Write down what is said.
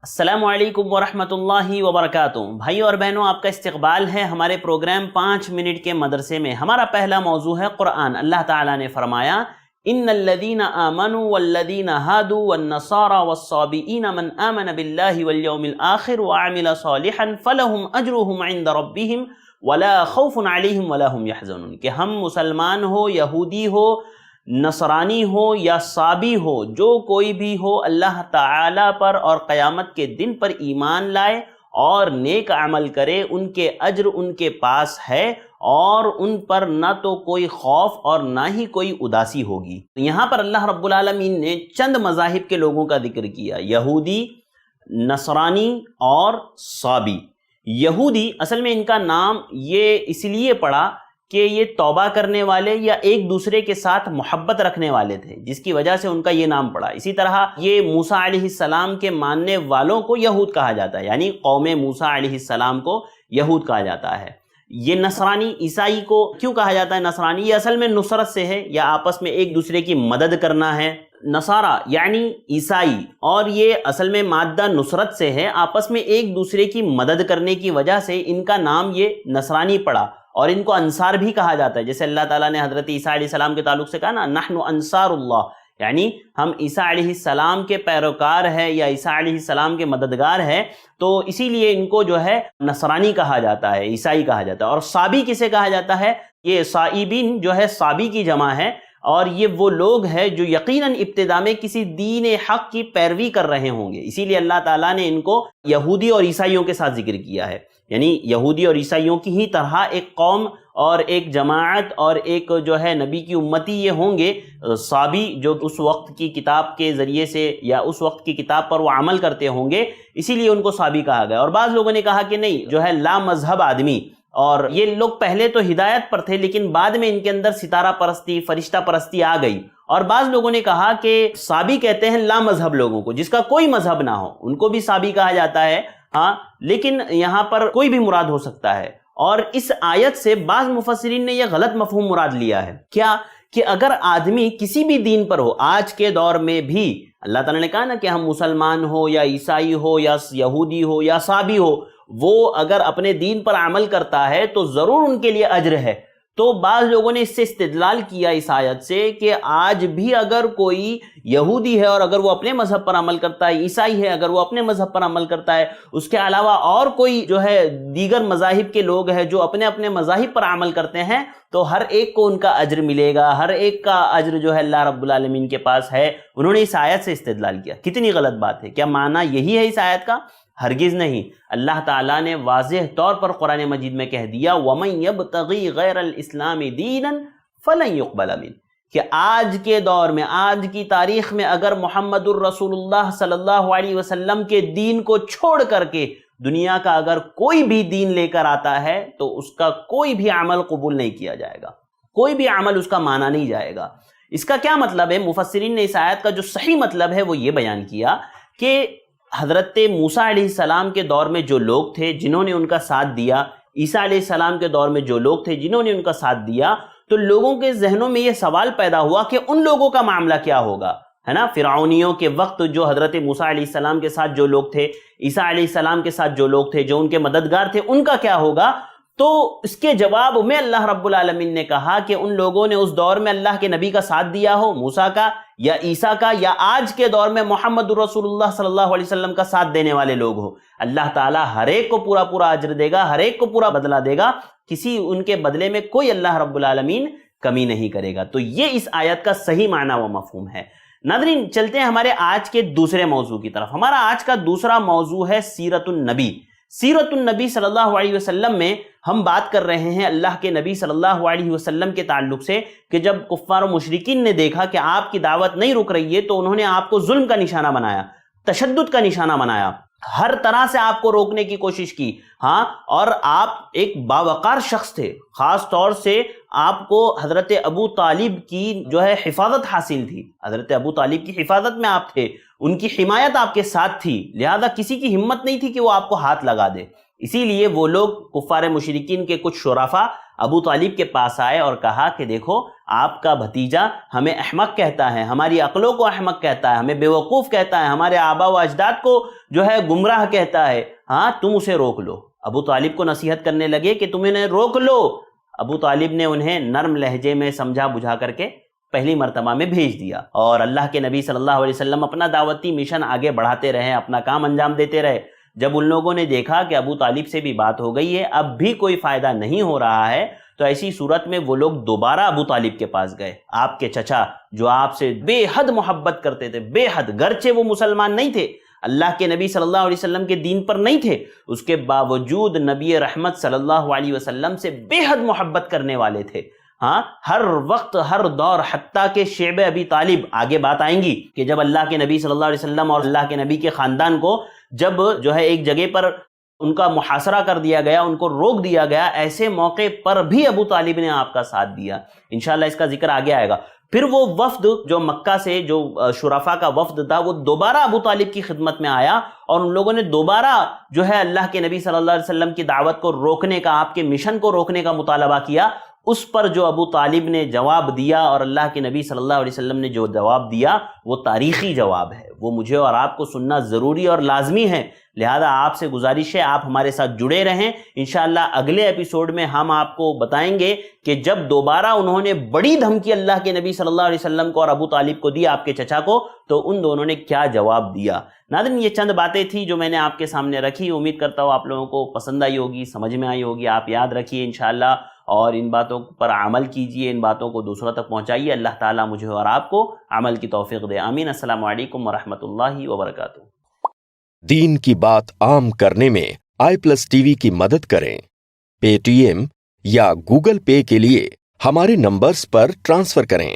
السلام علیکم ورحمۃ اللہ وبرکاتہ۔ بھائیو اور بہنوں، آپ کا استقبال ہے ہمارے پروگرام 5 منٹ کے مدرسے میں۔ ہمارا پہلا موضوع ہے قرآن۔ اللہ تعالیٰ نے فرمایا ان الذین آمنوا والذین ہادوا والنصارى والصابئین من آمن باللہ والیوم الآخر وعمل صالحا فلہم اجرہم عند ربہم ولا خوف علیہم ولا هم یحزنون، کہ ہم مسلمان ہو، یہودی ہو، نصرانی ہو یا صابی ہو، جو کوئی بھی ہو، اللہ تعالیٰ پر اور قیامت کے دن پر ایمان لائے اور نیک عمل کرے، ان کے اجر ان کے پاس ہے اور ان پر نہ تو کوئی خوف اور نہ ہی کوئی اداسی ہوگی۔ یہاں پر اللہ رب العالمین نے چند مذاہب کے لوگوں کا ذکر کیا، یہودی، نصرانی اور صابی۔ یہودی اصل میں ان کا نام یہ اس لیے پڑا کہ یہ توبہ کرنے والے یا ایک دوسرے کے ساتھ محبت رکھنے والے تھے، جس کی وجہ سے ان کا یہ نام پڑا۔ اسی طرح یہ موسیٰ علیہ السلام کے ماننے والوں کو یہود کہا جاتا ہے، یعنی قوم موسیٰ علیہ السلام کو یہود کہا جاتا ہے۔ یہ نصرانی، عیسائی کو کیوں کہا جاتا ہے نصرانی؟ یہ اصل میں نصرت سے ہے، یا آپس میں ایک دوسرے کی مدد کرنا ہے۔ نصارہ یعنی عیسائی، اور یہ اصل میں مادہ نصرت سے ہے، آپس میں ایک دوسرے کی مدد کرنے کی وجہ سے ان کا نام یہ نصرانی پڑا، اور ان کو انصار بھی کہا جاتا ہے۔ جیسے اللہ تعالیٰ نے حضرت عیسیٰ علیہ السلام کے تعلق سے کہا نا، نحن انصار اللہ، یعنی ہم عیسیٰ علیہ السلام کے پیروکار ہیں یا عیسیٰ علیہ السلام کے مددگار ہیں، تو اسی لیے ان کو جو ہے نصرانی کہا جاتا ہے، عیسائی کہا جاتا ہے۔ اور صابی کسے کہا جاتا ہے؟ یہ صائبین جو ہے صابی کی جمع ہے، اور یہ وہ لوگ ہیں جو یقیناً ابتدا میں کسی دین حق کی پیروی کر رہے ہوں گے، اسی لیے اللہ تعالیٰ نے ان کو یہودی اور عیسائیوں کے ساتھ ذکر کیا ہے۔ یعنی یہودی اور عیسائیوں کی ہی طرح ایک قوم اور ایک جماعت اور ایک جو ہے نبی کی امتی یہ ہوں گے صابی، جو اس وقت کی کتاب کے ذریعے سے یا اس وقت کی کتاب پر وہ عمل کرتے ہوں گے، اسی لیے ان کو صابی کہا گیا۔ اور بعض لوگوں نے کہا کہ نہیں، جو ہے لا مذہب آدمی، اور یہ لوگ پہلے تو ہدایت پر تھے لیکن بعد میں ان کے اندر ستارہ پرستی، فرشتہ پرستی آ گئی۔ اور بعض لوگوں نے کہا کہ صابی کہتے ہیں لا مذہب لوگوں کو، جس کا کوئی مذہب نہ ہو، ان کو بھی صابی کہا جاتا ہے، ہاں، لیکن یہاں پر کوئی بھی مراد ہو سکتا ہے۔ اور اس آیت سے بعض مفسرین نے یہ غلط مفہوم مراد لیا ہے، کیا کہ اگر آدمی کسی بھی دین پر ہو، آج کے دور میں بھی اللہ تعالیٰ نے کہا نا کہ ہم مسلمان ہو یا عیسائی ہو یا یہودی ہو یا صابی ہو، وہ اگر اپنے دین پر عمل کرتا ہے تو ضرور ان کے لیے اجر ہے۔ تو بعض لوگوں نے اس سے استدلال کیا اس آیت سے کہ آج بھی اگر کوئی یہودی ہے اور اگر وہ اپنے مذہب پر عمل کرتا ہے، عیسائی ہے اگر وہ اپنے مذہب پر عمل کرتا ہے، اس کے علاوہ اور کوئی جو ہے دیگر مذاہب کے لوگ ہیں جو اپنے اپنے مذاہب پر عمل کرتے ہیں، تو ہر ایک کو ان کا اجر ملے گا، ہر ایک کا اجر جو ہے اللہ رب العالمین کے پاس ہے۔ انہوں نے اس آیت سے استدلال کیا، کتنی غلط بات ہے۔ کیا معنی یہی ہے اس آیت کا؟ ہرگز نہیں۔ اللہ تعالیٰ نے واضح طور پر قرآن مجید میں کہہ دیا وَمَن يَبْتَغِي غَيْرَ الْإِسْلَامِ دِينًا فَلَن يُقْبَلَ مِنْهُ، کہ آج کے دور میں، آج کی تاریخ میں اگر محمد الرسول اللہ صلی اللہ علیہ وسلم کے دین کو چھوڑ کر کے دنیا کا اگر کوئی بھی دین لے کر آتا ہے تو اس کا کوئی بھی عمل قبول نہیں کیا جائے گا، کوئی بھی عمل اس کا مانا نہیں جائے گا۔ اس کا کیا مطلب ہے؟ مفسرین نے اس آیت کا جو صحیح مطلب ہے وہ یہ بیان کیا کہ حضرت موسیٰ علیہ السلام کے دور میں جو لوگ تھے جنہوں نے ان کا ساتھ دیا، عیسیٰ علیہ السلام کے دور میں جو لوگ تھے جنہوں نے ان کا ساتھ دیا، تو لوگوں کے ذہنوں میں یہ سوال پیدا ہوا کہ ان لوگوں کا معاملہ کیا ہوگا، ہے نا؟ فرعونیوں کے وقت جو حضرت موسیٰ علیہ السلام کے ساتھ جو لوگ تھے، عیسیٰ علیہ السلام کے ساتھ جو لوگ تھے، جو ان کے مددگار تھے، ان کا کیا ہوگا؟ تو اس کے جواب میں اللہ رب العالمین نے کہا کہ ان لوگوں نے اس دور میں اللہ کے نبی کا ساتھ دیا ہو، موسیٰ کا یا عیسیٰ کا، یا آج کے دور میں محمد الرسول اللہ صلی اللہ علیہ وسلم کا ساتھ دینے والے لوگ ہو، اللہ تعالیٰ ہر ایک کو پورا پورا اجر دے گا، ہر ایک کو پورا بدلہ دے گا، کسی ان کے بدلے میں کوئی اللہ رب العالمین کمی نہیں کرے گا۔ تو یہ اس آیت کا صحیح معنی و مفہوم ہے۔ ناظرین، چلتے ہیں ہمارے آج کے دوسرے موضوع کی طرف۔ ہمارا آج کا دوسرا موضوع ہے سیرت النبی۔ سیرت النبی صلی اللہ علیہ وسلم میں ہم بات کر رہے ہیں اللہ کے نبی صلی اللہ علیہ وسلم کے تعلق سے، کہ جب کفار و مشرکین نے دیکھا کہ آپ کی دعوت نہیں رک رہی ہے تو انہوں نے آپ کو ظلم کا نشانہ بنایا، تشدد کا نشانہ بنایا، ہر طرح سے آپ کو روکنے کی کوشش کی، ہاں، اور آپ ایک باوقار شخص تھے، خاص طور سے آپ کو حضرت ابو طالب کی جو ہے حفاظت حاصل تھی، حضرت ابو طالب کی حفاظت میں آپ تھے، ان کی حمایت آپ کے ساتھ تھی، لہذا کسی کی ہمت نہیں تھی کہ وہ آپ کو ہاتھ لگا دے۔ اسی لیے وہ لوگ کفار مشرکین کے کچھ شرفاء ابو طالب کے پاس آئے اور کہا کہ دیکھو آپ کا بھتیجا ہمیں احمق کہتا ہے، ہماری عقلوں کو احمق کہتا ہے، ہمیں بیوقوف کہتا ہے، ہمارے آبا و اجداد کو جو ہے گمراہ کہتا ہے، ہاں تم اسے روک لو۔ ابو طالب کو نصیحت کرنے لگے کہ تم انہیں روک لو۔ ابو طالب نے انہیں نرم لہجے میں سمجھا بجھا کر کے پہلی مرتبہ میں بھیج دیا، اور اللہ کے نبی صلی اللہ علیہ وسلم اپنا دعوتی مشن آگے بڑھاتے رہے، اپنا کام انجام دیتے رہے۔ جب ان لوگوں نے دیکھا کہ ابو طالب سے بھی بات ہو گئی ہے، اب بھی کوئی فائدہ نہیں ہو رہا ہے، تو ایسی صورت میں وہ لوگ دوبارہ ابو طالب کے پاس گئے، آپ کے چچا جو آپ سے بے حد محبت کرتے تھے، بے حد، گرچہ وہ مسلمان نہیں تھے، اللہ کے نبی صلی اللہ علیہ وسلم کے دین پر نہیں تھے، اس کے باوجود نبی رحمت صلی اللہ علیہ وسلم سے بے حد محبت کرنے والے تھے، ہاں ہر وقت ہر دور، حتیٰ کہ شعب ابی طالب، آگے بات آئیں گی کہ جب اللہ کے نبی صلی اللہ علیہ وسلم اور اللہ کے نبی کے خاندان کو جب جو ہے ایک جگہ پر ان کا محاصرہ کر دیا گیا، ان کو روک دیا گیا، ایسے موقع پر بھی ابو طالب نے آپ کا ساتھ دیا۔ انشاءاللہ اس کا ذکر آگے آئے گا۔ پھر وہ وفد جو مکہ سے جو شرفاء کا وفد تھا، وہ دوبارہ ابو طالب کی خدمت میں آیا، اور ان لوگوں نے دوبارہ جو ہے اللہ کے نبی صلی اللہ علیہ وسلم کی دعوت کو روکنے کا، آپ کے مشن کو روکنے کا مطالبہ کیا۔ اس پر جو ابو طالب نے جواب دیا، اور اللہ کے نبی صلی اللہ علیہ وسلم نے جو جواب دیا، وہ تاریخی جواب ہے، وہ مجھے اور آپ کو سننا ضروری اور لازمی ہے۔ لہذا آپ سے گزارش ہے آپ ہمارے ساتھ جڑے رہیں۔ انشاءاللہ اگلے ایپیسوڈ میں ہم آپ کو بتائیں گے کہ جب دوبارہ انہوں نے بڑی دھمکی اللہ کے نبی صلی اللہ علیہ وسلم کو اور ابو طالب کو دی، آپ کے چچا کو، تو ان دونوں نے کیا جواب دیا۔ ناظرین، یہ چند باتیں تھیں جو میں نے آپ کے سامنے رکھی، امید کرتا ہوں آپ لوگوں کو پسند آئی ہوگی، سمجھ میں آئی ہوگی۔ آپ یاد رکھیے انشاءاللہ، اور ان باتوں پر عمل کیجئے، ان باتوں کو دوسروں تک پہنچائیے۔ اللہ تعالیٰ مجھے اور آپ کو عمل کی توفیق دے، آمین۔ السلام علیکم ورحمۃ اللہ وبرکاتہ۔ دین کی بات عام کرنے میں i+TV کی مدد کریں۔ پے ٹی ایم یا گوگل پے کے لیے ہمارے نمبرز پر ٹرانسفر کریں۔